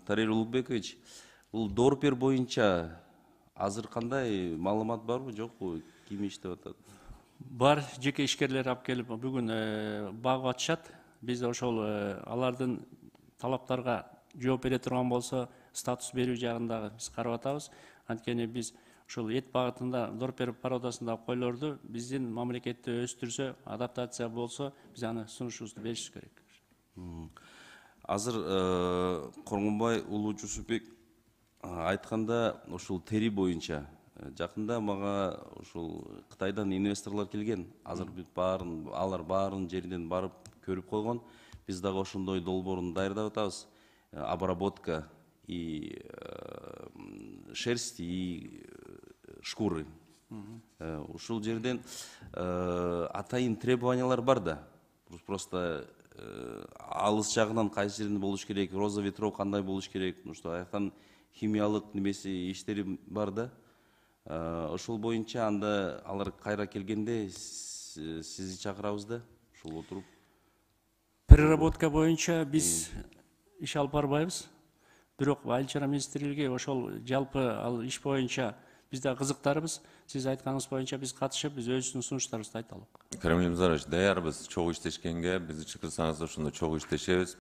Тарел Улукбекович, бул Дорпер боюнча азыр кандай маалымат барбы, жокпу? Ким иштеп атат? Бар жеке ишкерлер алып келип бүгүн багып атышат. Биз ошол алардын талаптарга жооп бере турган болсо статус берүү жагында биз карап атабыз. Анткени биз ушул эт багытында Дорпер породасындагы койлорду биздин мамлекетте өстүрсө, адаптация болсо, биз аны сунушубузду беришибиз керек. Азыр Коргонбай Улуу Жусупбек айтканда ушул тери боюнча жакында мага ушул Кытайдан инвесторлор келген. Азыр алар баарын жерден барып көрүп койгон. Биз дагы ошондой долбоорун даярдап атабыз. Обработка и шерсти и шкуры. Ушул жерден атайын требованиялар бар да. Просто алыс жагынан кайсы жерде болуш керек, роза ветров кандай болуш керек, что аяктан химиялык немеси иштери бар да. Ошол боюнча анда алар кайра келгенде сизди чакырабыз да, ушул отуруп. Переработка боюнча биз иш алып барбайбыз. Бирок Айыл чарба министрлиги ошол жалпы ал иш боюнча биз да кызыктарбыз. Сиз айтканыңыз боюнча биз катышып, биз өзүбүздүн сунуштарыбызды айта алабыз. Карим Илимзарович, даярбыз чогуу иштешкенге, бизди чакырсаңыз ошондо чогуу иштешебиз.